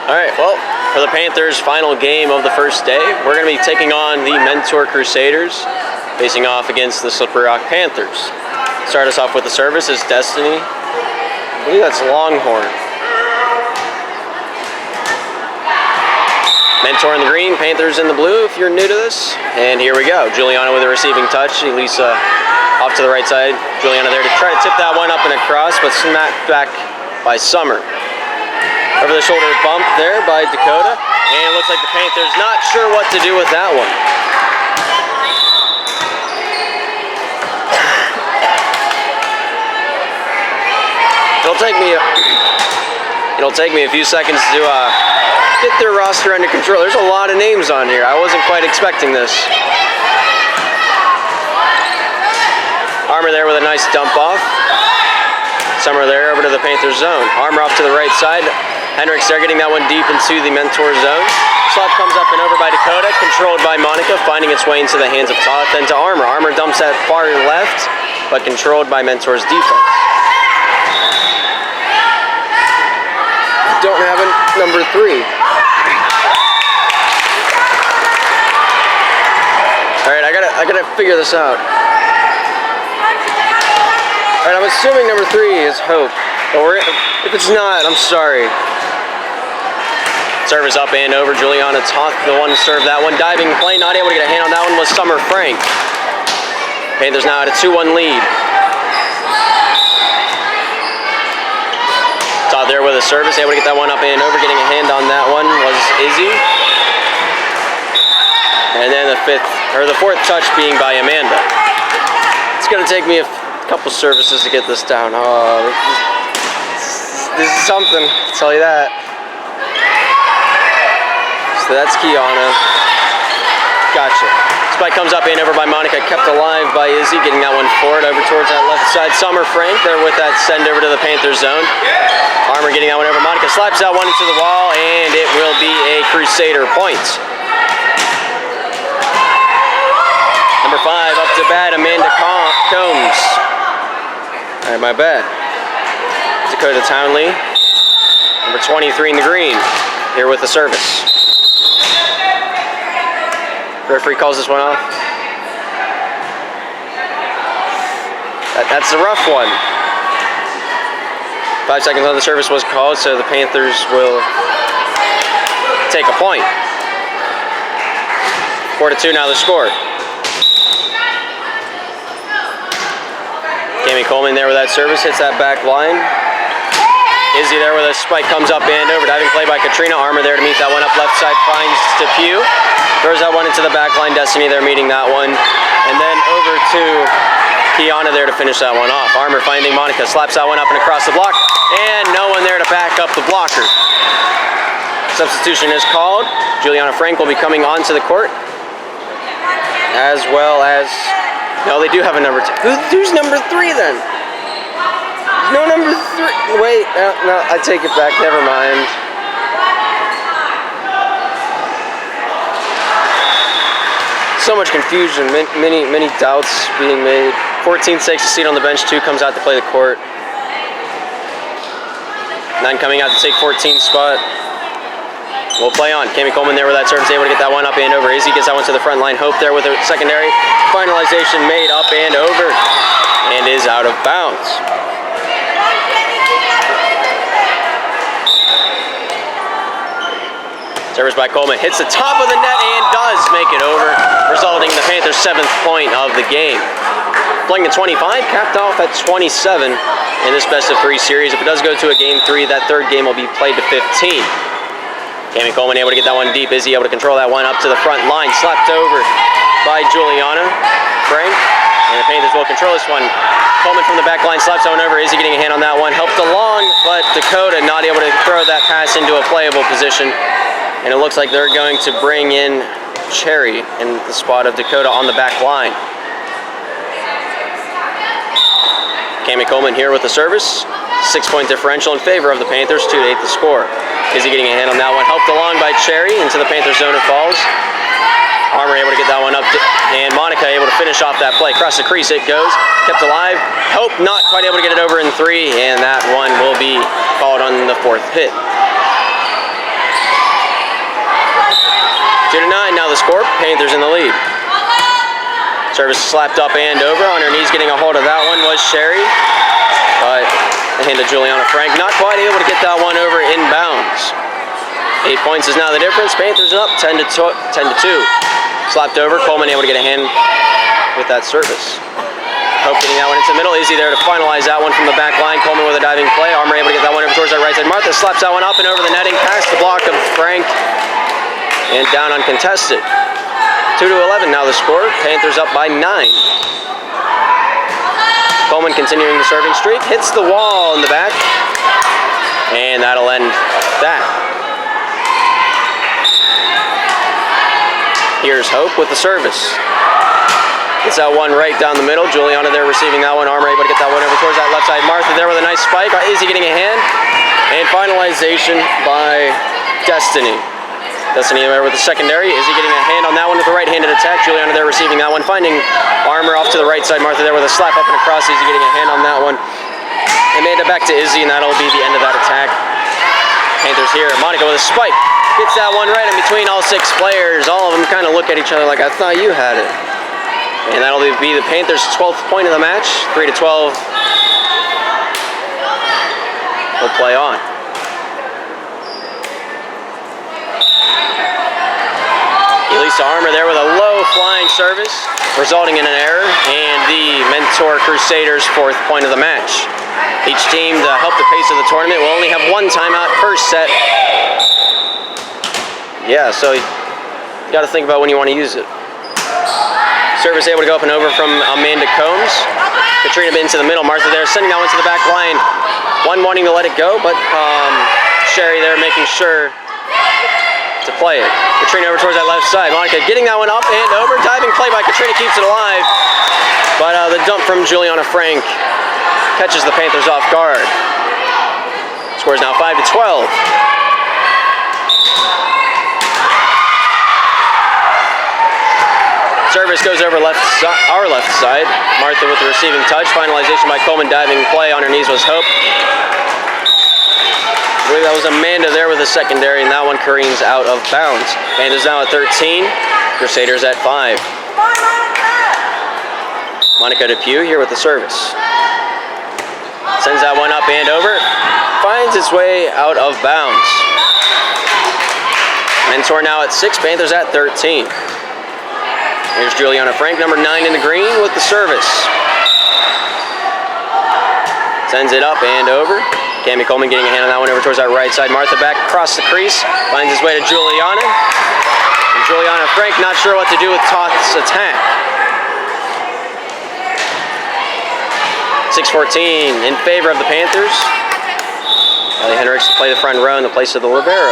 All right, well, for the Panthers' final game of the first day, we're going to be taking on the MCS Crusaders, facing off against the SRH Panthers. Start us off with the service is Destiny. I believe that's Longhorn. Mentor in the green, Panthers in the blue if you're new to this. And here we go. Juliana with a receiving touch. Elisa off to the right side. Juliana there to try to tip that one up and across, but smacked back by Summer. Over the shoulder bump there by Dakota. And it looks like the Panthers not sure what to do with that one. It'll take me a few seconds to get their roster under control. There's a lot of names on here. I wasn't quite expecting this. Armor there with a nice dump off. Summer there over to the Panthers zone. Armor off to the right side. Hendricks there getting that one deep into the Mentor zone. Slap comes up and over by Dakota, controlled by Monica, finding its way into the hands of Todd, then to Armor. Armor dumps that far left, but controlled by Mentor's defense. Don't have a number 3. All right, I gotta figure this out. All right, I'm assuming number 3 is Hope, or if it's not, I'm sorry. Service up and over. Juliana Toth, the one to serve that one. Diving play, not able to get a hand on that one was Summer Frank. Panthers now at a 2-1 lead. Todd there with a service, able to get that one up and over. Getting a hand on that one was Izzy. And then the fourth touch being by Amanda. It's gonna take me a couple services to get this down. Oh, this is something, I'll tell you that. So that's Kiana. Gotcha. Spike comes up and over by Monica, kept alive by Izzy, getting that one forward over towards that left side. Summer Frank there with that send over to the Panthers zone. Armor getting that one over. Monica slaps that one into the wall, and it will be a Crusader point. Number 5 up to bat, Amanda Combs. All right, my bad. Dakota Townley, number 23 in the green, here with the service. Referee calls this one off. That's a rough one. 5 seconds on the service was called, so the Panthers will take a point. 4-2 now the score. Cami Coleman there with that service, hits that back line. Izzy there with a spike, comes up and over. Diving play by Katrina. Armor there to meet that one up left side, finds Depew. Throws that one into the back line. Destiny there meeting that one. And then over to Kiana there to finish that one off. Armor finding Monica, slaps that one up and across the block. And no one there to back up the blocker. Substitution is called. Juliana Frank will be coming onto the court. As well as... No, they do have a number 2. Who's number 3 then? No number 3. Wait, no, I take it back. Never mind. So much confusion. Many doubts being made. 14 takes a seat on the bench. 2 comes out to play the court. 9 coming out to take 14 spot. We'll play on. Cami Coleman there with that service, able to get that one up and over. Izzy gets that one to the front line. Hope there with a secondary. Finalization made up and over. And is out of bounds. Service by Coleman. Hits the top of the net and does make it over, resulting in the Panthers' 7th point of the game. Playing the 25, capped off at 27 in this best-of-3 series. If it does go to a game 3, that third game will be played to 15. Cami Coleman able to get that one deep. Izzy able to control that one up to the front line. Slapped over by Juliana Frank. And the Panthers will control this one. Coleman from the back line slaps that one over. Izzy getting a hand on that one. Helped along, but Dakota not able to throw that pass into a playable position. And it looks like they're going to bring in Cherry in the spot of Dakota on the back line. Cami Coleman here with the service. 6-point differential in favor of the Panthers, 2-8 the score. Izzy getting a hand on that one. Helped along by Cherry into the Panthers zone it falls. Armor able to get that one up, and Monica able to finish off that play. Across the crease it goes, kept alive. Hope not quite able to get it over in 3, and that one will be called on the 4th hit. 2-9 now the score. Panthers in the lead. Service slapped up and over. On her knees getting a hold of that one was Sherry. But the hand to Juliana Frank. Not quite able to get that one over inbounds. 8 points is now the difference. Panthers up 10-2. Slapped over. Coleman able to get a hand with that service. Hope getting that one into the middle. Izzy there to finalize that one from the back line. Coleman with a diving play. Armour able to get that one over towards that right side. Martha slaps that one up and over the netting. Past the block of Frank. And down uncontested. 2-11 now the score. Panthers up by 9. Coleman continuing the serving streak. Hits the wall in the back. And that'll end that. Here's Hope with the service. Gets that one right down the middle. Juliana there receiving that one. Armour able to get that one over towards that left side. Martha there with a nice spike. Izzy getting a hand. And finalization by Destiny. Destiny there with the secondary. Izzy getting a hand on that one with the right-handed attack. Juliana there receiving that one. Finding Armour off to the right side. Martha there with a slap up and across. Izzy getting a hand on that one. Amanda back to Izzy, and that'll be the end of that attack. Panthers here. Monica with a spike. Gets that one right in between all 6 players. All of them kind of look at each other like, I thought you had it. And that'll be the Panthers' 12th point of the match. 3-12. We'll play on. Elisa Armour there with a low flying service, resulting in an error, and the Mentor Crusaders' 4th point of the match. Each team, to help the pace of the tournament, will only have 1 timeout per set. Yeah, so you got to think about when you want to use it. Service able to go up and over from Amanda Combs. Katrina into the middle. Martha there sending that one to the back line. One wanting to let it go, but Sherry there making sure to play it. Katrina over towards that left side. Monica getting that one up and over. Diving play by Katrina keeps it alive. But the dump from Juliana Frank catches the Panthers off guard. Score is now 5-12. Service goes over our left side. Martha with the receiving touch. Finalization by Coleman. Diving play on her knees was Hope. I believe that was Amanda there with the secondary, and that one careens out of bounds. Panthers now at 13, Crusaders at 5. Monica Depew here with the service. Sends that one up and over. Finds its way out of bounds. Mentor now at 6, Panthers at 13. Here's Juliana Frank, number 9 in the green with the service. Sends it up and over. Cami Coleman getting a hand on that one over towards that right side. Martha back across the crease. Finds his way to Juliana. And Juliana Frank not sure what to do with Toth's attack. 6-14 in favor of the Panthers. Ellie Hendricks to play the front row in the place of the libero.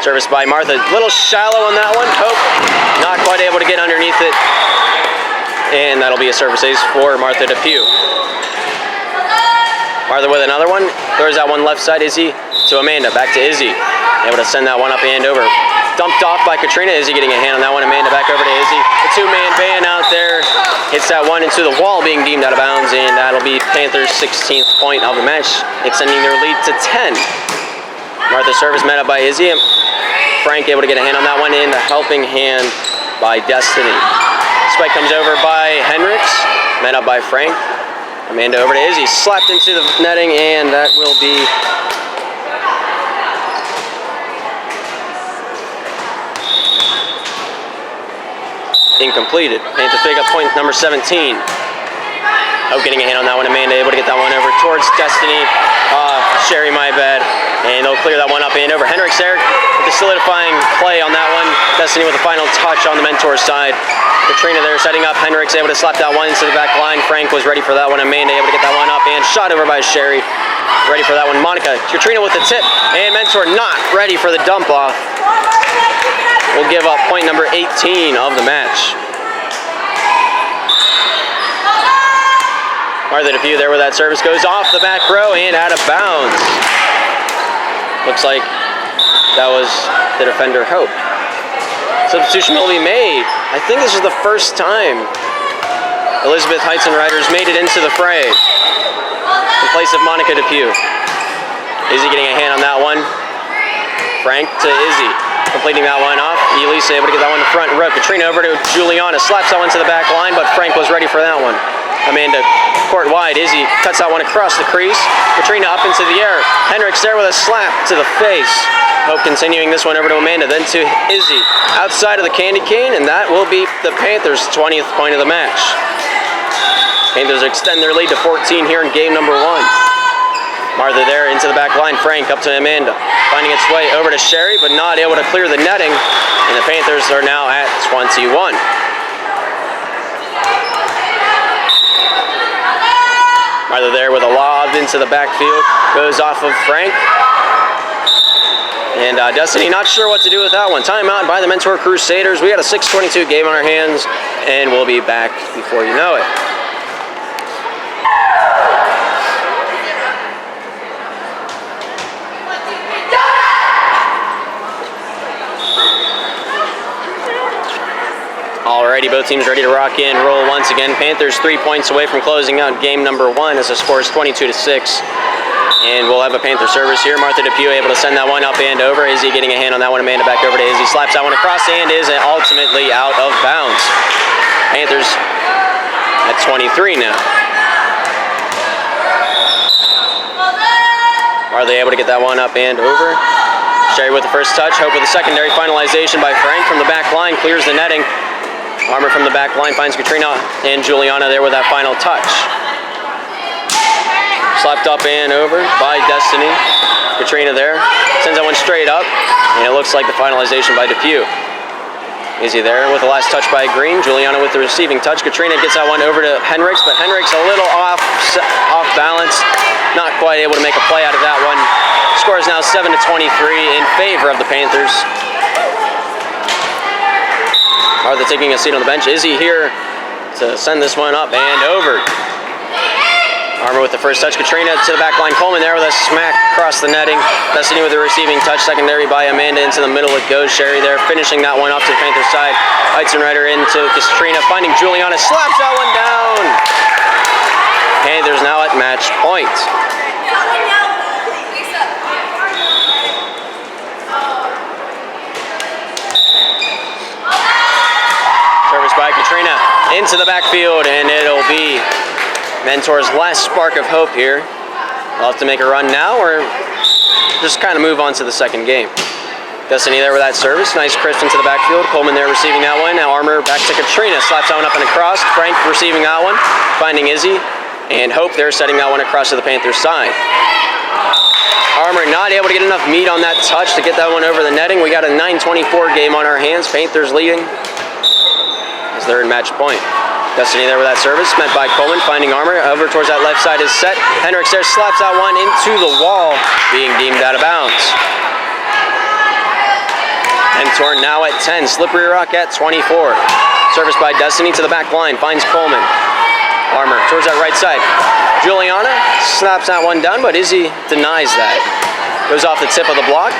Service by Martha. A little shallow on that one. Hope not quite able to get underneath it. And that'll be a service ace for Martha Depew. Martha with another one. Throws that one left side. Izzy to Amanda. Back to Izzy. Able to send that one up and over. Dumped off by Katrina. Izzy getting a hand on that one. Amanda back over to Izzy. The 2-man band out there. Hits that one into the wall, being deemed out of bounds. And that'll be Panthers' 16th point of the match, extending their lead to 10. Martha's service met up by Izzy. And Frank able to get a hand on that one. And a helping hand by Destiny. Spike comes over by Hendricks. Met up by Frank. Amanda over to Izzy, slapped into the netting, and that will be incompleted. Panthers pick up point number 17. Hope getting a hand on that one. Amanda able to get that one over towards Destiny. Sherry, my bad. And they'll clear that one up and over. Hendricks there with the solidifying play on that one. Destiny with the final touch on the Mentor side. Katrina there setting up. Hendricks able to slap that one into the back line. Frank was ready for that one. Amanda able to get that one up and shot over by Sherry. Ready for that one. Monica. Katrina with the tip. And Mentor not ready for the dump off. We'll give up point number 18 of the match. Martha Depew there with that service. Goes off the back row and out of bounds. Looks like that was the defender Hope. Substitution will be made. I think this is the first time Elizabeth Heighton Riders made it into the fray in place of Monica Depew. Izzy getting a hand on that one. Frank to Izzy. Completing that one off. Elisa able to get that one to front row. Katrina over to Juliana. Slaps that one to the back line, but Frank was ready for that one. Amanda court wide. Izzy cuts that one across the crease. Katrina up into the air. Hendricks there with a slap to the face. Hope continuing this one over to Amanda, then to Izzy. Outside of the candy cane, and that will be the Panthers' 20th point of the match. Panthers extend their lead to 14 here in game number 1. Martha there into the back line. Frank up to Amanda. Finding its way over to Sherry, but not able to clear the netting. And the Panthers are now at 21. Martha there with a lob into the backfield. Goes off of Frank. And Destiny not sure what to do with that one. Timeout by the Mentor Crusaders. We got a 6:22 game on our hands, and we'll be back before you know it. Alrighty, both teams ready to rock and roll once again. Panthers 3 points away from closing out game number 1 as the score is 22-6. And we'll have a Panther service here. Martha Depew able to send that one up and over. Izzy getting a hand on that one. Amanda back over to Izzy. Slaps that one across and is ultimately out of bounds. Panthers at 23 now. Are they able to get that one up and over? Sherry with the first touch. Hope with the secondary finalization by Frank from the back line. Clears the netting. Armour from the back line finds Katrina and Juliana there with that final touch. Slapped up and over by Destiny. Katrina there. Sends that one straight up. And it looks like the finalization by Depew. Izzy there with the last touch by Green. Juliana with the receiving touch. Katrina gets that one over to Hendricks, but Hendricks a little off balance. Not quite able to make a play out of that one. Score is now 7-23 in favor of the Panthers. Martha taking a seat on the bench. Izzy here to send this one up and over. Armour with the first touch. Katrina to the back line. Coleman there with a smack across the netting. Destiny with the receiving touch. Secondary by Amanda into the middle. It goes. Sherry there finishing that one off to the Panthers side. Eitzenreiter into Katrina. Finding Juliana. Slaps that one down. Panthers now at match point. Service by Katrina into the backfield, and it'll be Mentor's last spark of hope here. They'll have to make a run now or just kind of move on to the second game. Destiny there with that service. Nice crisp into the backfield. Coleman there receiving that one. Now Armour back to Katrina. Slaps that one up and across. Frank receiving that one. Finding Izzy. And Hope there setting that one across to the Panthers side. Armour not able to get enough meat on that touch to get that one over the netting. We got a 9:24 game on our hands. Panthers leading as they're in match point. Destiny there with that service, met by Coleman, finding Armour. Over towards that left side is set. Hendricks there slaps that one into the wall, being deemed out of bounds. Mentor now at 10, Slippery Rock at 24. Service by Destiny to the back line, finds Coleman. Armour towards that right side. Juliana snaps that one down, but Izzy denies that. Goes off the tip of the block.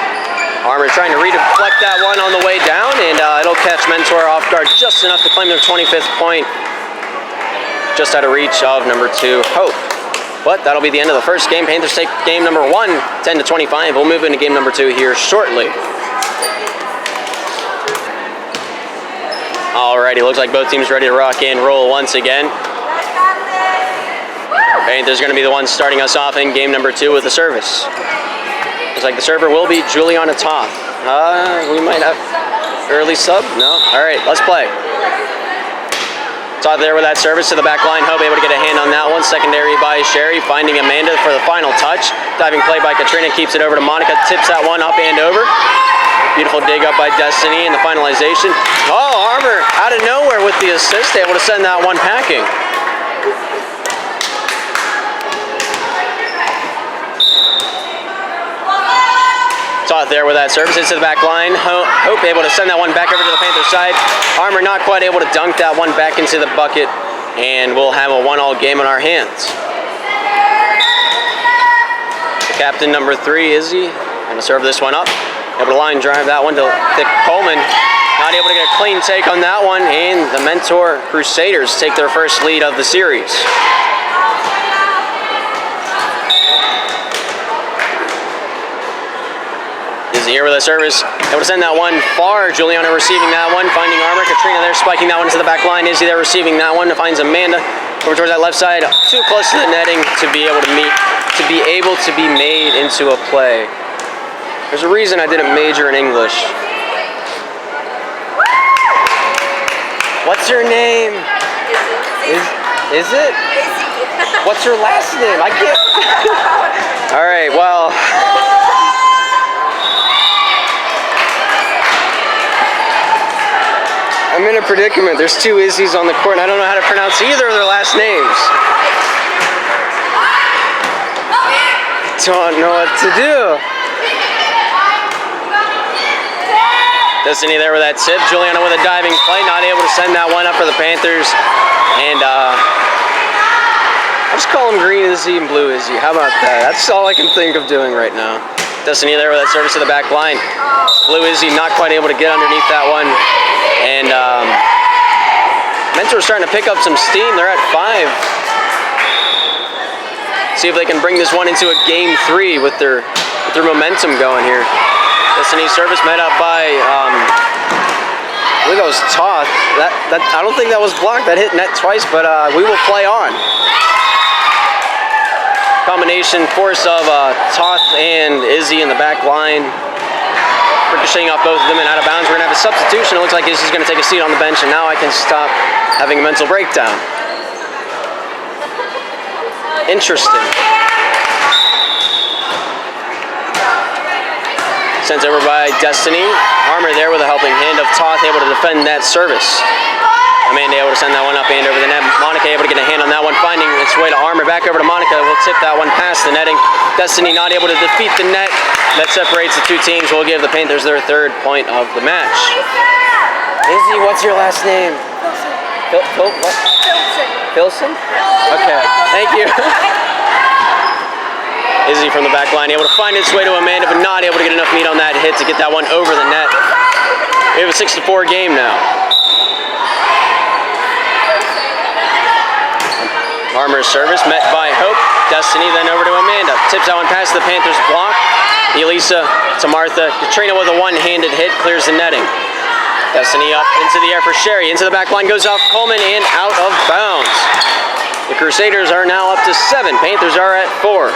Armour trying to redeflect that one on the way down, and it'll catch Mentor off guard just enough to claim their 25th point. Just out of reach of number 2, Hope. But that'll be the end of the first game. Panthers take game number 1, 10-25. We'll move into game number 2 here shortly. Alrighty, looks like both teams ready to rock and roll once again. Panthers going to be the one starting us off in game number 2 with the service. Looks like the server will be Juliana Toth. We might have early sub? No? Alright, let's play. Toth there with that service to the back line. Hope able to get a hand on that one. Secondary by Sherry, finding Amanda for the final touch. Diving play by Katrina, keeps it over to Monica. Tips that one up and over. Beautiful dig up by Destiny in the finalization. Oh, Armour out of nowhere with the assist. Able to send that one packing. Toth there with that service into the back line. Hope able to send that one back over to the Panthers side. Armour not quite able to dunk that one back into the bucket, and we'll have a 1-all game on our hands. The captain, number 3, Izzy, going to serve this one up. Able to line drive that one to Coleman. Not able to get a clean take on that one, and the Mentor Crusaders take their first lead of the series. Izzy here with a service. Able to send that one far. Juliana receiving that one, finding Armour. Katrina there spiking that one into the back line. Izzy there receiving that one. Finds Amanda over towards that left side. Too close to the netting to be able to be made into a play. There's a reason I didn't major in English. What's her name? Is it? What's her last name? I can't. All right, well. I'm in a predicament. There's two Izzy's on the court, and I don't know how to pronounce either of their last names. Don't know what to do. Destiny there with that tip. Juliana with a diving play, not able to send that one up for the Panthers. And I'll just call them Green Izzy and Blue Izzy. How about that? That's all I can think of doing right now. Destiny there with that service to the back line. Blue Izzy not quite able to get underneath that one. And Mentor's starting to pick up some steam. They're at 5. See if they can bring this one into a game 3 with their momentum going here. Destiny service met up by I believe that was Toth. I don't think that was blocked. That hit net twice, but we will play on. Combination force of Toth and Izzy in the back line. Ricocheting off both of them and out of bounds. We're going to have a substitution. It looks like Izzy's going to take a seat on the bench, and now I can stop having a mental breakdown. Interesting. Sent over by Destiny. Armour there with a helping hand of Toth, able to defend that service. Amanda able to send that one up and over the net. Monica able to get a hand on that one, finding its way to Armour. Back over to Monica. We'll tip that one past the netting. Destiny not able to defeat the net. That separates the two teams. We'll give the Panthers their 3rd point of the match. Izzy, what's your last name? What? Filson? Okay, thank you. Izzy from the back line, able to find its way to Amanda, but not able to get enough meat on that hit to get that one over the net. We have a 6-4 game now. Armour's service met by Hope. Destiny then over to Amanda. Tips that one past the Panthers block. Elisa to Martha. Katrina with a one-handed hit clears the netting. Destiny up into the air for Sherry. Into the back line goes off Coleman and out of bounds. The Crusaders are now up to 7. Panthers are at 4.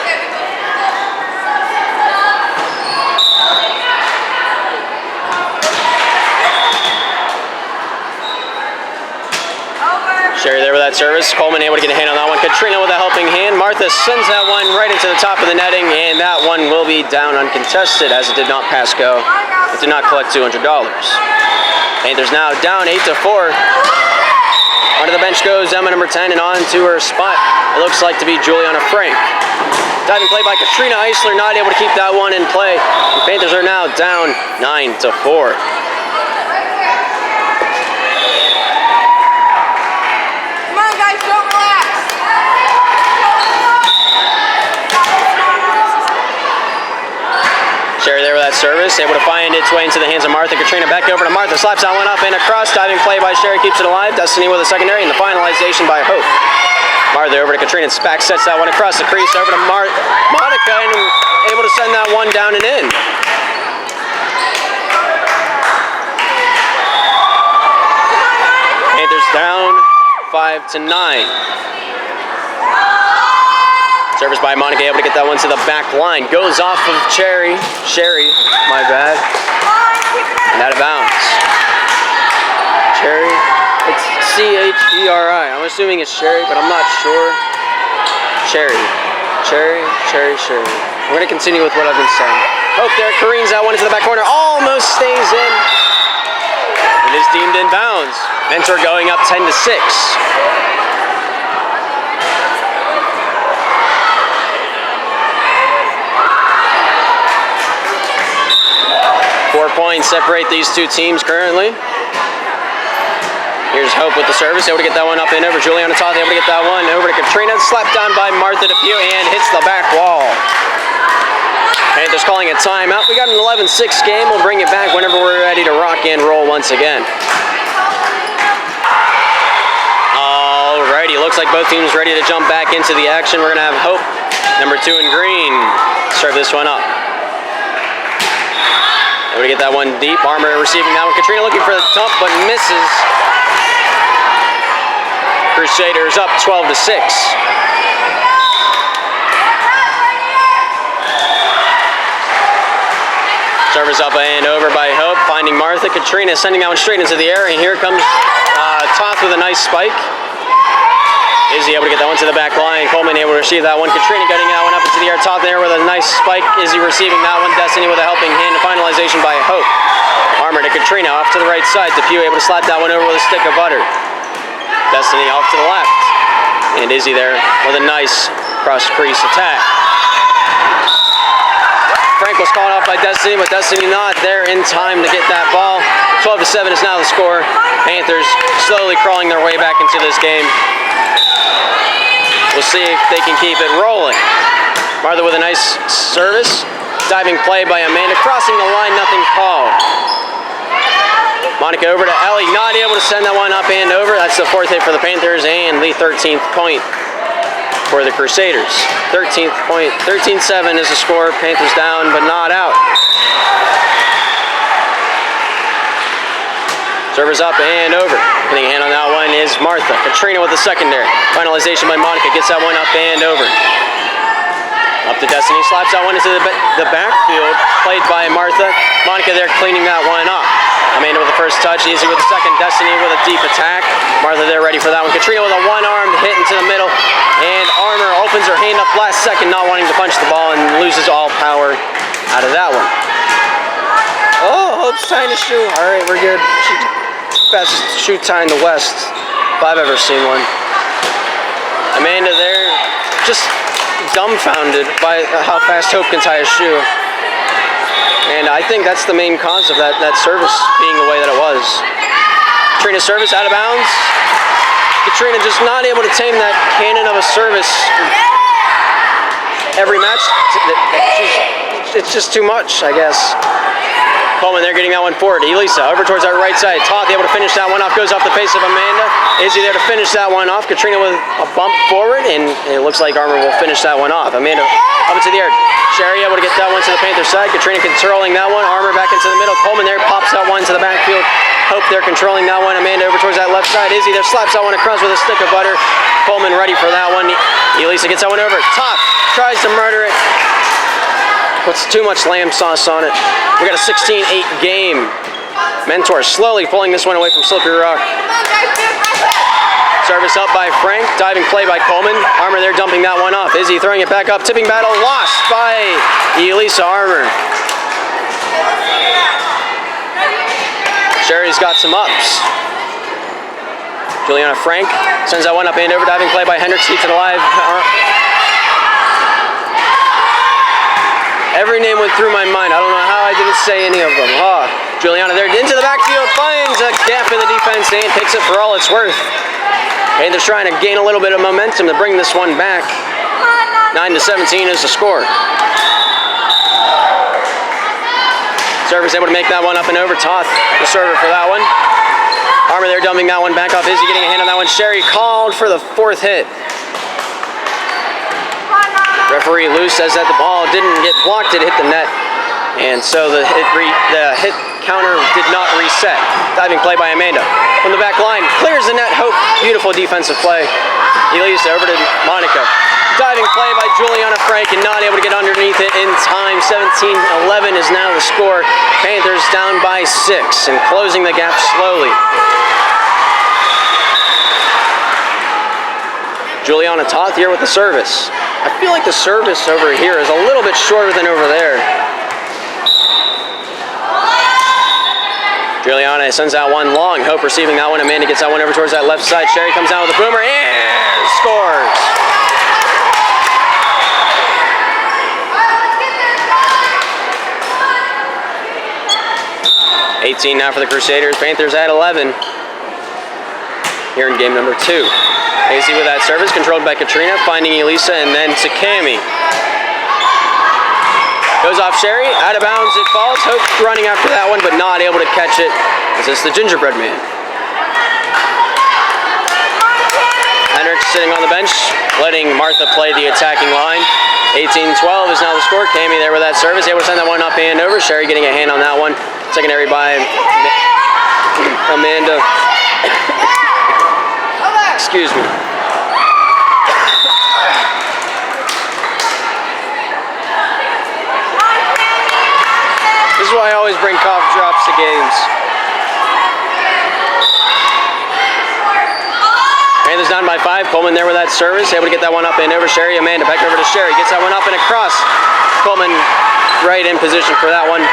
Sherry there with that service. Coleman able to get a hand on that one. Katrina with a helping hand. Martha sends that one right into the top of the netting, and that one will be down uncontested as it did not pass go. It did not collect $200. Panthers now down 8-4. Onto the bench goes Emma number 10, and on to her spot. It looks like to be Juliana Frank. Diving play by Katrina Eisler, not able to keep that one in play. The Panthers are now down 9-4. Sherry there with that service, able to find its way into the hands of Martha. Katrina back over to Martha, slaps that one up and across. Diving play by Sherry keeps it alive. Destiny with a secondary, and the finalization by Hope. Martha over to Katrina, back sets that one across the crease over to Monica, and able to send that one down and in. Panthers down 5-9. Service by Monica, able to get that one to the back line. Goes off of Sherry, my bad. And out of bounds. Cherry, it's C-H-E-R-I. I'm assuming it's Sherry, but I'm not sure. Cherry. We're gonna continue with what I've been saying. Hope there, careens that one into the back corner, almost stays in. It is deemed in bounds. Mentor going up 10-6. 4 points separate these two teams currently. Here's Hope with the service, able to get that one up and over. Juliana Toth able to get that one over to Katrina. Slapped down by Martha DePew and hits the back wall. Panthers calling a timeout. We got an 11-6 game. We'll bring it back whenever we're ready to rock and roll once again. Alrighty, looks like both teams ready to jump back into the action. We're gonna have Hope, number 2 in green, serve this one up. Able to get that one deep. Armour receiving that one. Katrina looking for the dump, but misses. Crusaders up 12-6. Service up and over by Hope, finding Martha. Katrina sending that one straight into the air, and here comes Toth with a nice spike. Izzy able to get that one to the back line. Coleman able to receive that one. Katrina getting that one up into the air. Toth there with a nice spike. Izzy receiving that one. Destiny with a helping hand. Finalization by Hope. Armour to Katrina off to the right side. Depew able to slap that one over with a stick of butter. Destiny off to the left. And Izzy there with a nice cross crease attack. Frank was called off by Destiny, but Destiny not there in time to get that ball. 12-7 is now the score. Panthers slowly crawling their way back into this game. We'll see if they can keep it rolling. Martha with a nice service. Diving play by Amanda. Crossing the line, nothing called. Monica over to Ellie. Not able to send that one up and over. That's the 4th hit for the Panthers and the 13th point for the Crusaders. 13th point, 13-7 is the score. Panthers down, but not out. Servers up and over. Putting a hand on that one is Martha. Katrina with the secondary. Finalization by Monica. Gets that one up and over. Up to Destiny. Slaps that one into the backfield. Played by Martha. Monica there cleaning that one up. Amanda with the first touch, Izzy with the second, Destiny with a deep attack. Martha there ready for that one. Katrina with a one-armed hit into the middle. And Armour opens her hand up last second, not wanting to punch the ball, and loses all power out of that one. Oh, Hope's tying the shoe. All right, we're good. Best shoe tie in the West, if I've ever seen one. Amanda there, just dumbfounded by how fast Hope can tie a shoe. And I think that's the main cause of that service being the way that it was. Katrina's service out of bounds. Katrina just not able to tame that cannon of a service every match. It's just too much, I guess. Coleman there getting that one forward. Elisa over towards that right side. Toth able to finish that one off. Goes off the face of Amanda. Izzy there to finish that one off. Katrina with a bump forward, and it looks like Armour will finish that one off. Amanda up into the air. Sherry able to get that one to the Panther side. Katrina controlling that one. Armour back into the middle. Coleman there pops that one to the backfield. Hope there controlling that one. Amanda over towards that left side. Izzy there slaps that one across with a stick of butter. Coleman ready for that one. Elisa gets that one over. Toth tries to murder it. Puts too much lamb sauce on it. We got a 16-8 game. Mentor slowly pulling this one away from Slippery Rock. Service up by Frank. Diving play by Coleman. Armour there dumping that one off. Izzy throwing it back up. Tipping battle lost by Elisa Armour. Sherry's got some ups. Juliana Frank sends that one up and over. Diving play by Hendricks. Keeps it alive. Every name went through my mind. I don't know how I didn't say any of them. Juliana there into the backfield, finds a gap in the defense and takes it for all it's worth. Panthers trying to gain a little bit of momentum to bring this one back. 9-17 is the score. Server's able to make that one up and over. Toth, the server for that one. Armour there dumping that one back off. Izzy getting a hand on that one. Sherry called for the 4th hit. Referee Lou says that the ball didn't get blocked, it hit the net. And so the hit counter did not reset. Diving play by Amanda. From the back line, clears the net. Hope, beautiful defensive play. Elisa over to Monica. Diving play by Juliana Frank and not able to get underneath it in time. 17-11 is now the score. Panthers down by 6 and closing the gap slowly. Juliana Toth here with the service. I feel like the service over here is a little bit shorter than over there. Juliana sends that one long. Hope receiving that one. Amanda gets that one over towards that left side. Sherry comes down with a boomer and scores. $18 now for the Crusaders. Panthers at 11. Here in game number 2. AC with that service, controlled by Katrina, finding Elisa, and then to Cami. Goes off Sherry, out of bounds it falls. Hope running after that one, but not able to catch it. Is this the gingerbread man? Eric sitting on the bench, letting Martha play the attacking line. 18-12 is now the score. Cammy there with that service, able to send that one up and over. Sherry getting a hand on that one. Secondary by Amanda. Excuse me. This is why I always bring cough drops to games. Panthers down by 5. Coleman there with that service, able to get that one up and over. Sherry, Amanda back over to Sherry, gets that one up and across. Coleman right in position for that one.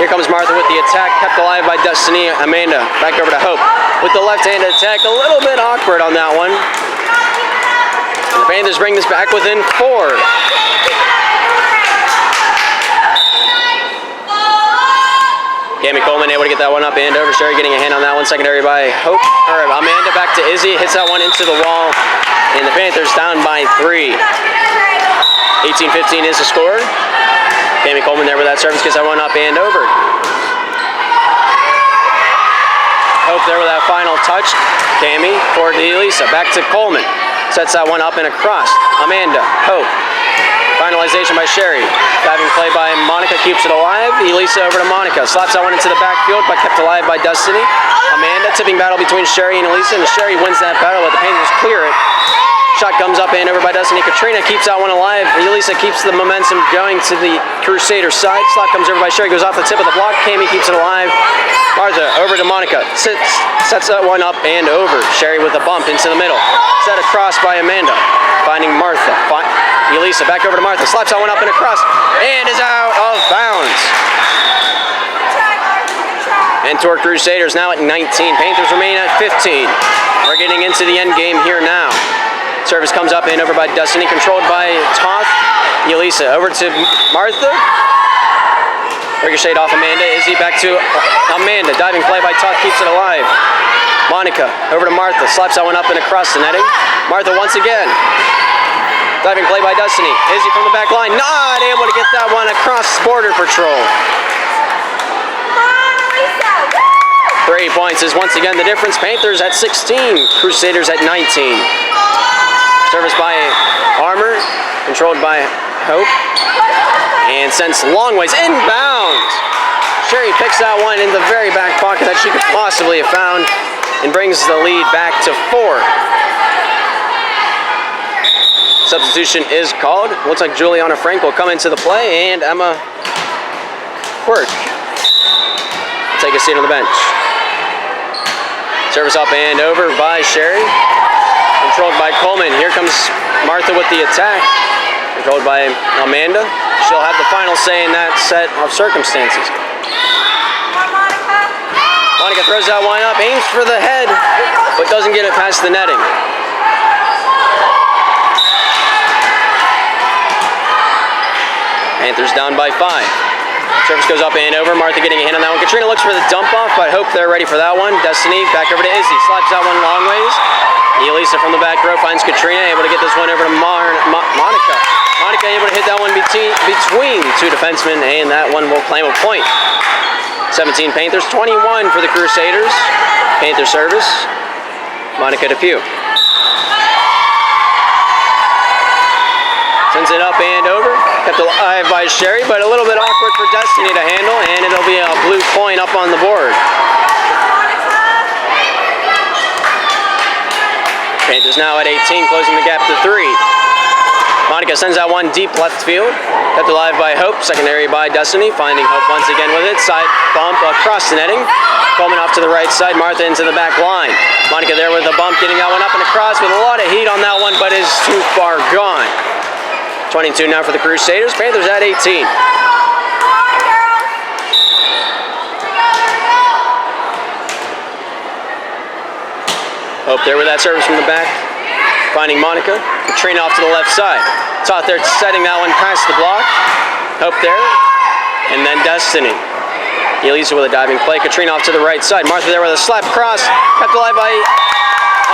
Here comes Martha with the attack, kept alive by Destiny. Amanda back over to Hope with the left-handed attack, a little bit awkward on that one. And the Panthers bring this back within 4. Cammy Coleman able to get that one up and over. Sherry getting a hand on that one. Secondary by Hope, or Amanda back to Izzy. Hits that one into the wall. And the Panthers down by 3. 18-15 is the score. Cammy Coleman there with that service. Gets that one up and over. Hope there with that final touch. Cammy for Elisa. Back to Coleman. Sets that one up and across. Amanda, Hope. Finalization by Sherry. Diving play by Monica, keeps it alive. Elisa over to Monica. Slaps that one into the backfield, but kept alive by Destiny. Amanda, tipping battle between Sherry and Elisa, and Sherry wins that battle, but the Panthers clear it. Shot comes up and over by Destiny. Katrina keeps that one alive. Elisa keeps the momentum going to the Crusaders side. Slap comes over by Sherry, goes off the tip of the block. Cammy keeps it alive. Martha over to Monica. Sets that one up and over. Sherry with a bump into the middle. Set across by Amanda. Finding Martha. Elisa back over to Martha. Slaps that one up and across. And is out of bounds. And Tor Crusaders now at 19. Panthers remain at 15. We're getting into the end game here now. Service comes up and over by Destiny, controlled by Toth. Elisa over to Martha. Ricocheted off Amanda. Izzy back to Amanda. Diving play by Toth keeps it alive. Monica over to Martha. Slaps that one up and across the netting. Martha once again. Diving play by Destiny. Izzy from the back line. Not able to get that one across border patrol. 3 points is once again the difference. Panthers at 16. Crusaders at 19. Service by Armour, controlled by Hope, and sends long ways inbounds. Sherry picks that one in the very back pocket that she could possibly have found and brings the lead back to 4. Substitution is called. Looks like Juliana Frank will come into the play, and Emma Quirk will take a seat on the bench. Service up and over by Sherry. Controlled by Coleman. Here comes Martha with the attack. Controlled by Amanda. She'll have the final say in that set of circumstances. Monica throws that one up, aims for the head, but doesn't get it past the netting. Panthers down by 5. Service goes up and over. Martha getting a hand on that one. Katrina looks for the dump off, but Hope they're ready for that one. Destiny back over to Izzy. Slaps that one long ways. Elisa from the back row finds Katrina, able to get this one over to Monica. Monica able to hit that one between 2 defensemen, and that one will claim a point. 17 Panthers, 21 for the Crusaders. Panther service. Monica Depew. Sends it up and over. Kept alive by Sherry, but a little bit awkward for Destiny to handle, and it'll be a blue point up on the board. Panthers now at 18, closing the gap to 3. Monica sends that one deep left field. Kept alive by Hope. Secondary by Destiny. Finding Hope once again with it. Side bump across the netting. Coleman off to the right side. Martha into the back line. Monica there with a bump, getting that one up and across with a lot of heat on that one, but is too far gone. 22 now for the Crusaders. Panthers at 18. Hope there with that service from the back. Finding Monica. Katrina off to the left side. Toth there setting that one past the block. Hope there. And then Destiny. Elisa with a diving play. Katrina off to the right side. Martha there with a slap cross. Kept alive by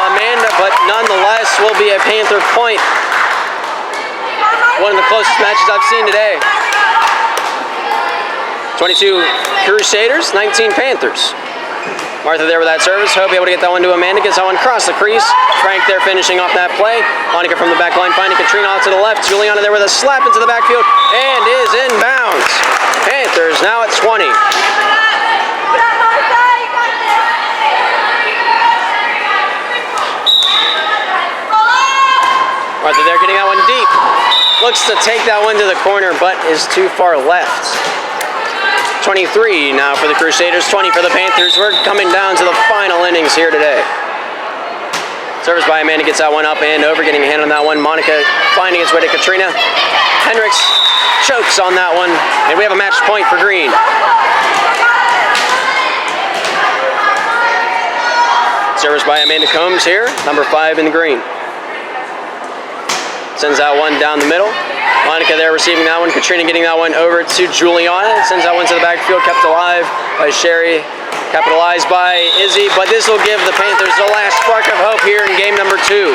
Amanda, but nonetheless will be a Panther point. One of the closest matches I've seen today. 22 Crusaders, 19 Panthers. Martha there with that service. Hope able to get that one to Amanda. Gets that one across the crease. Frank there finishing off that play. Monica from the back line finding Katrina off to the left. Juliana there with a slap into the backfield and is inbounds. Panthers now at 20. Martha there getting that one deep. Looks to take that one to the corner, but is too far left. 23 now for the Crusaders, 20 for the Panthers. We're coming down to the final innings here today. Service by Amanda gets that one up and over, getting a hand on that one. Monica finding its way to Katrina. Hendricks chokes on that one, and we have a match point for Green. Service by Amanda Combs here, number 5 in the green. Sends that one down the middle. Monica there receiving that one. Katrina getting that one over to Juliana. Sends that one to the backfield, kept alive by Sherry. Capitalized by Izzy, but this will give the Panthers the last spark of hope here in game number 2.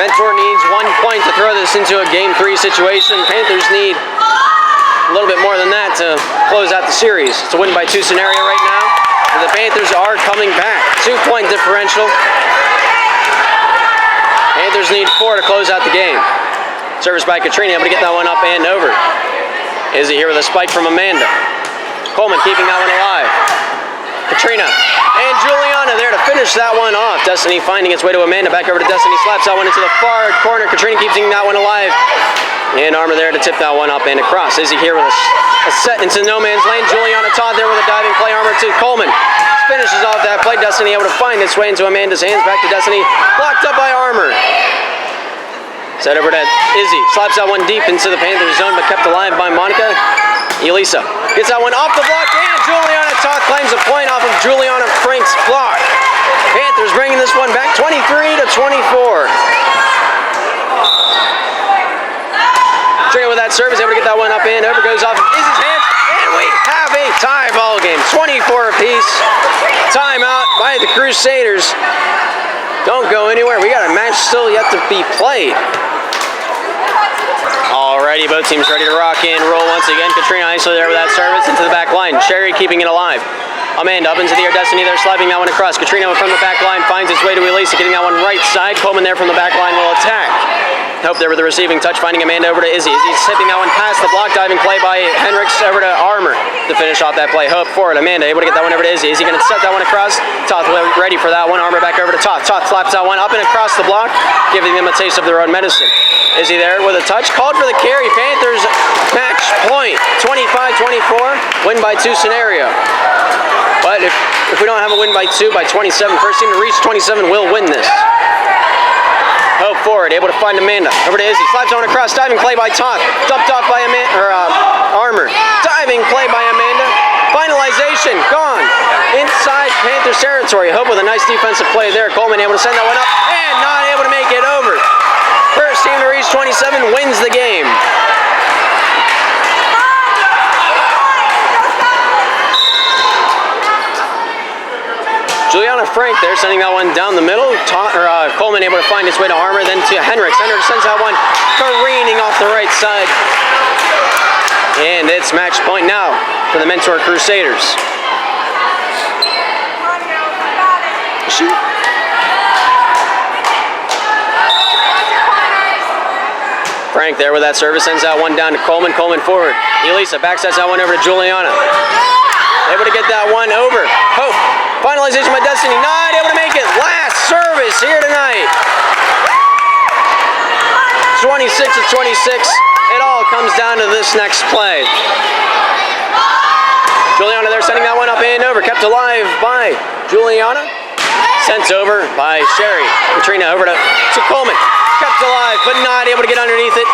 Mentor needs 1 point to throw this into a game 3 situation. Panthers need a little bit more than that to close out the series. It's a win by 2 scenario right now, and the Panthers are coming back. 2-point differential. Panthers need 4 to close out the game. Service by Katrina, able to get that one up and over. Izzy here with a spike from Amanda. Coleman keeping that one alive. Katrina and Juliana there to finish that one off. Destiny finding its way to Amanda. Back over to Destiny. Slaps that one into the far corner. Katrina keeping that one alive. And Armor there to tip that one up and across. Izzy here with a set into no man's lane. Juliana Todd there with a diving play. Armor to Coleman. Finishes off that play. Destiny able to find its way into Amanda's hands. Back to Destiny. Blocked up by Armor. Set over to Izzy. Slaps that one deep into the Panthers zone, but kept alive by Monica. Elisa gets that one off the block, and Juliana Todd claims a point off of Juliana Frank's block. Panthers bringing this one back 23-24. Katrina with that service, able to get that one up and over, goes off of Izzy's hand, and we have a tie ball game. 24 apiece. Timeout by the Crusaders. Don't go anywhere. We got a match still yet to be played. Alrighty, both teams ready to rock and roll once again. Katrina Eisler there with that service into the back line. Sherry keeping it alive. Amanda up into the air. Destiny there slapping that one across. Katrina from the back line finds its way to Elisa, getting that one right side. Coleman there from the back line will attack. Hope there with the receiving touch, finding Amanda over to Izzy. Izzy's tipping that one past the block, diving play by Hendricks over to Armor to finish off that play. Hope forward. Amanda able to get that one over to Izzy. Izzy going to set that one across. Toth ready for that one. Armor back over to Toth. Toth slaps that one up and across the block, giving them a taste of their own medicine. Izzy there with a touch. Called for the carry. Panthers match point. 25-24. Win by 2 scenario. But if we don't have a win by 2, by 27, first team to reach 27 will win this. Hope forward, able to find Amanda. Over to Izzy. Slaps on across. Diving play by Toth. Dumped off by Armor. Diving play by Amanda. Finalization. Gone. Inside Panthers territory. Hope with a nice defensive play there. Coleman able to send that one up and not able to make it over. First team to reach 27 wins the game. Juliana Frank there sending that one down the middle. Coleman able to find its way to Armor, then to Hendricks. Hendricks sends that one careening off the right side. And it's match point now for the Mentor Crusaders. Shoot. Frank there with that service, sends that one down to Coleman. Coleman forward. Elisa backsets that one over to Juliana. Able to get that one over. Hope. Finalization by Destiny. Not able to make it. Last service here tonight. 26-26. It all comes down to this next play. Juliana there sending that one up and over. Kept alive by Juliana. Sent over by Sherry. Katrina over to Coleman. Kept alive, but not able to get underneath it.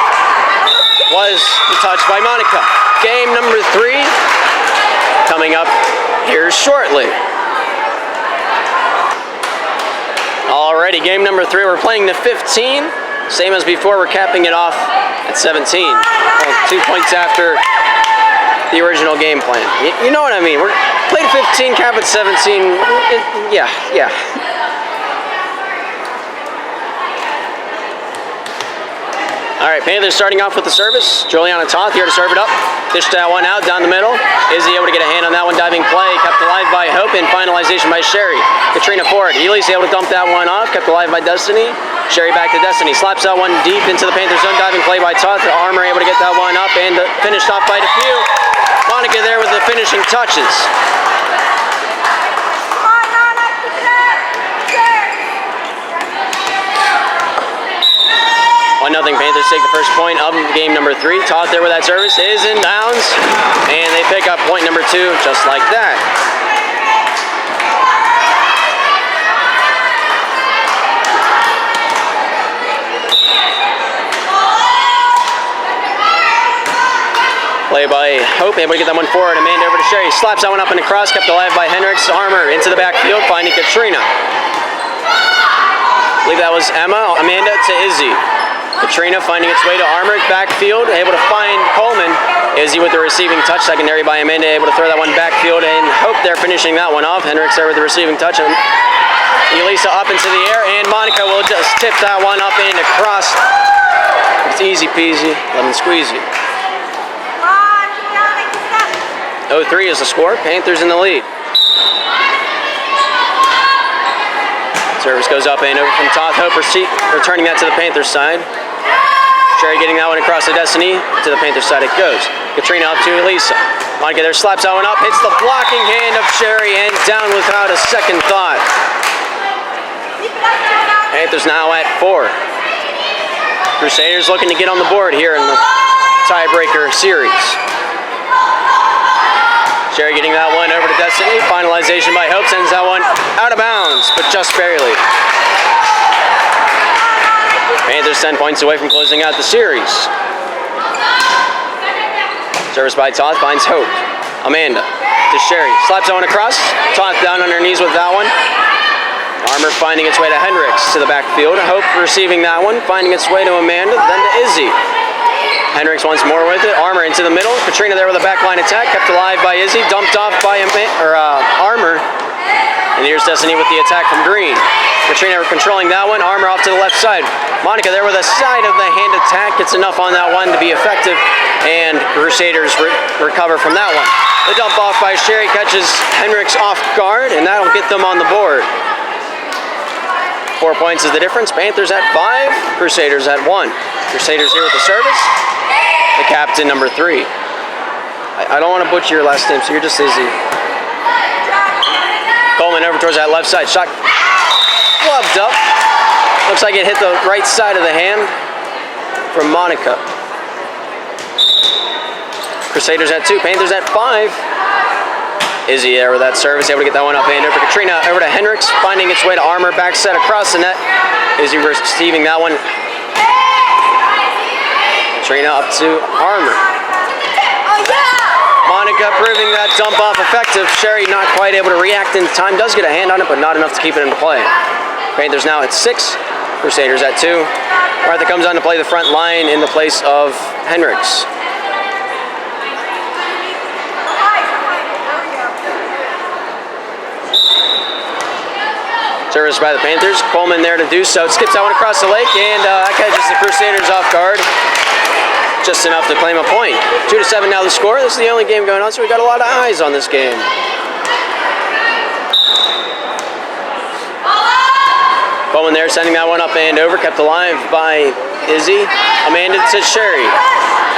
Was the touch by Monica. Game number 3 coming up here shortly. Alrighty, game number 3. We're playing the 15. Same as before, we're capping it off at 17. Well, 2 points after the original game plan. You know what I mean. We're played 15, cap at 17. Yeah. All right, Panthers starting off with the service. Juliana Toth here to serve it up. Dished that one out down the middle. Izzy able to get a hand on that one, diving play. Kept alive by Hope and finalization by Sherry. Katrina Ford. Elise able to dump that one off. Kept alive by Destiny. Sherry back to Destiny. Slaps that one deep into the Panthers zone. Diving play by Toth. Armor able to get that one up and finished off by DePew. Monica there with the finishing touches. 1-0 Panthers take the first point of game number 3. Toth there with that service is in bounds, and they pick up point number 2 just like that. Play by Hope, able to get that one forward. Amanda over to Sherry, slaps that one up in the cross, kept alive by Hendricks. Armor into the backfield, finding Katrina. I believe that was Emma. Amanda to Izzy. Katrina finding its way to Armor, backfield, able to find Coleman. Izzy with the receiving touch, secondary by Amanda, able to throw that one backfield, and Hope there finishing that one off. Hendricks there with the receiving touch, and Elisa up into the air, and Monica will just tip that one up and across. It's easy peasy, lemon squeezy. 0-3 is the score, Panthers in the lead. Service goes up and over from Toth. Hope returning that to the Panthers side. Sherry getting that one across to Destiny. To the Panthers side it goes. Katrina up to Elisa. Monica there slaps that one up. Hits the blocking hand of Sherry and down without a second thought. Panthers now at 4. Crusaders looking to get on the board here in the tiebreaker series. Sherry getting that one over to Destiny. Finalization by Hope sends that one out of bounds, but just barely. Panthers 10 points away from closing out the series. Service by Toth finds Hope. Amanda to Sherry. Slaps that one across. Toth down on her knees with that one. Armor finding its way to Hendricks to the backfield. Hope receiving that one, finding its way to Amanda, then to Izzy. Hendricks once more with it. Armor into the middle. Katrina there with a backline attack. Kept alive by Izzy. Dumped off by Armor. And here's Destiny with the attack from Green. Katrina controlling that one. Armor off to the left side. Monica there with a side of the hand attack. Gets enough on that one to be effective. And Crusaders recover from that one. The dump off by Sherry catches Hendricks off guard. And that'll get them on the board. 4 points is the difference. Panthers at 5. Crusaders at 1. Crusaders here with the service. The captain, number 3. I don't want to butcher your last name, so you're just Izzy. Coleman over towards that left side. Shot gloved up. Looks like it hit the right side of the hand from Monica. Crusaders at 2. Panthers at 5. Izzy there with that service, able to get that one up and over. Katrina over to Hendricks, finding its way to Armor. Back set across the net. Izzy receiving that one. Katrina up to Armor. Monica proving that dump off effective. Sherry not quite able to react in time. Does get a hand on it, but not enough to keep it into play. Panthers now at 6. Crusaders at 2. Martha comes on to play the front line in the place of Hendricks. Service by the Panthers. Coleman there to do so. Skips that one across the lake, and that catches the Crusaders off guard. Just enough to claim a point. 2-7 now the score. This is the only game going on, so we got a lot of eyes on this game. Coleman there sending that one up and over. Kept alive by Izzy. Amanda to Sherry.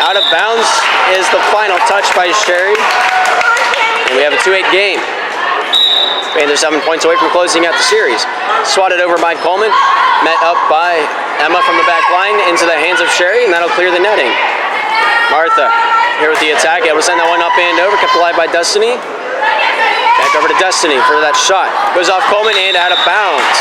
Out of bounds is the final touch by Sherry. And we have a 2-8 game. Panthers 7 points away from closing out the series. Swatted over by Coleman. Met up by Emma from the back line into the hands of Sherry, and that'll clear the netting. Martha here with the attack. Able to send that one up and over. Kept alive by Destiny. Back over to Destiny for that shot. Goes off Coleman and out of bounds.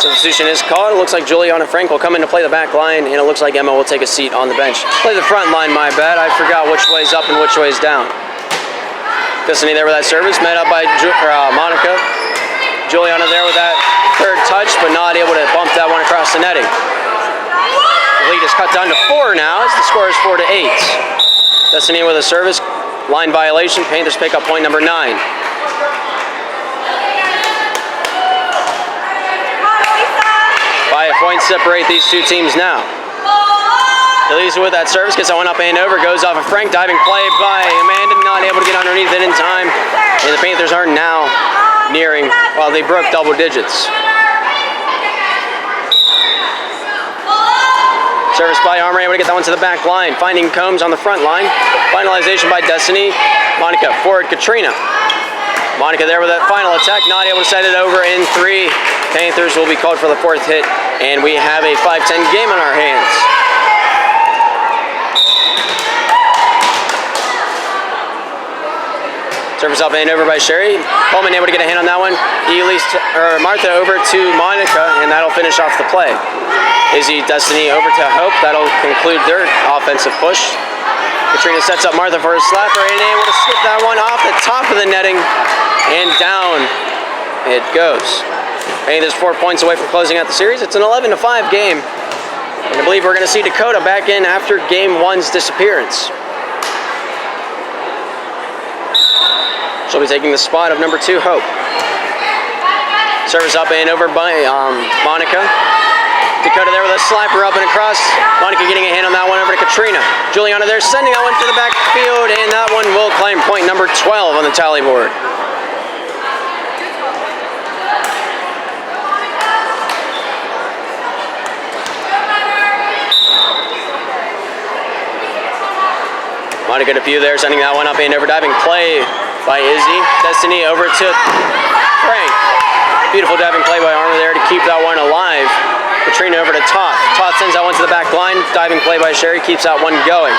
Substitution is called. It looks like Juliana Frank will come in to play the back line, and it looks like Emma will take a seat on the bench. Play the front line, my bad. I forgot which way's up and which way's down. Destiny there with that service, met up by Monica. Juliana there with that third touch, but not able to bump that one across the netting. The lead is cut down to 4 now, as the score is 4-8. Destiny with a service, line violation. Panthers pick up point number 9. By a points separate these two teams now. Elisa with that service, gets that one up and over, goes off of Frank, diving play by Amanda, not able to get underneath it in time. And the Panthers are now nearing, well, they broke double digits. Service by Armour, able to get that one to the back line, finding Combs on the front line. Finalization by Destiny. Monica forward, Katrina. Monica there with that final attack, not able to set it over in 3. Panthers will be called for the 4th hit, and we have a 5-10 game on our hands. Service up and over by Sherry. Coleman able to get a hand on that one. Martha over to Monica, and that'll finish off the play. Izzy, Destiny over to Hope. That'll conclude their offensive push. Katrina sets up Martha for a slapper and able to skip that one off the top of the netting, and down it goes. Panthers 4 points away from closing out the series. It's an 11-5 game, and I believe we're going to see Dakota back in after Game 1's disappearance. She'll be taking the spot of number 2, Hope. Service up and over by Monica. Dakota there with a slapper up and across. Monica getting a hand on that one over to Katrina. Juliana there sending that one to the backfield, and that one will claim point number 12 on the tally board. Monica DePew there sending that one up and over, diving play by Izzy. Destiny over to Frank. Beautiful diving play by Armour there to keep that one alive. Katrina over to Toth. Toth sends that one to the back line. Diving play by Sherry keeps that one going.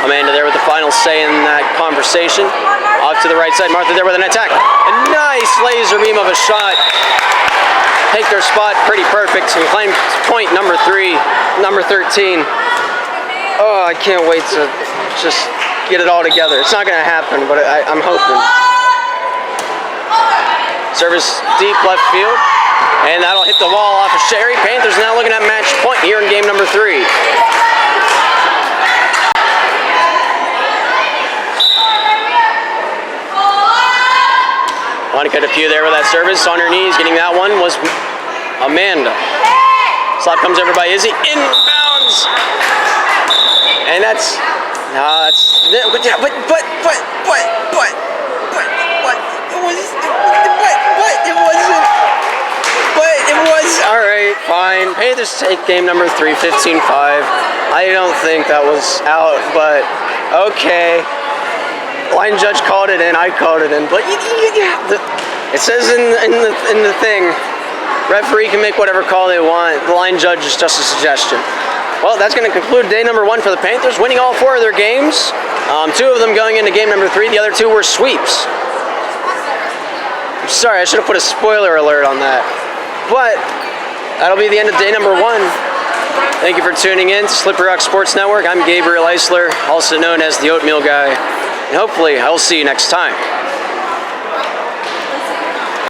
Amanda there with the final say in that conversation. Off to the right side. Martha there with an attack. A nice laser beam of a shot. Take their spot pretty perfect and claim point number 3, number 13. Oh, I can't wait to just get it all together. It's not going to happen, but I'm hoping. Service deep left field, and that'll hit the wall off of Sherry. Panthers now looking at match point here in game number 3. Monica DePew there with that service on her knees. Getting that one was Amanda. Slap comes over by Izzy. Inbounds. And that's... It was all right, fine. Panthers take game number 3, 15-5. I don't think that was out, but okay. Line judge called it in, I called it in, but it says in the thing, referee can make whatever call they want. The line judge is just a suggestion. Well, that's going to conclude day number 1 for the Panthers, winning all 4 of their games. 2 of them going into game number 3. The other 2 were sweeps. I'm sorry, I should have put a spoiler alert on that. But that'll be the end of day number 1. Thank you for tuning in to Slippery Rock Sports Network. I'm Gabriel Eisler, also known as the Oatmeal Guy. And hopefully, I'll see you next time.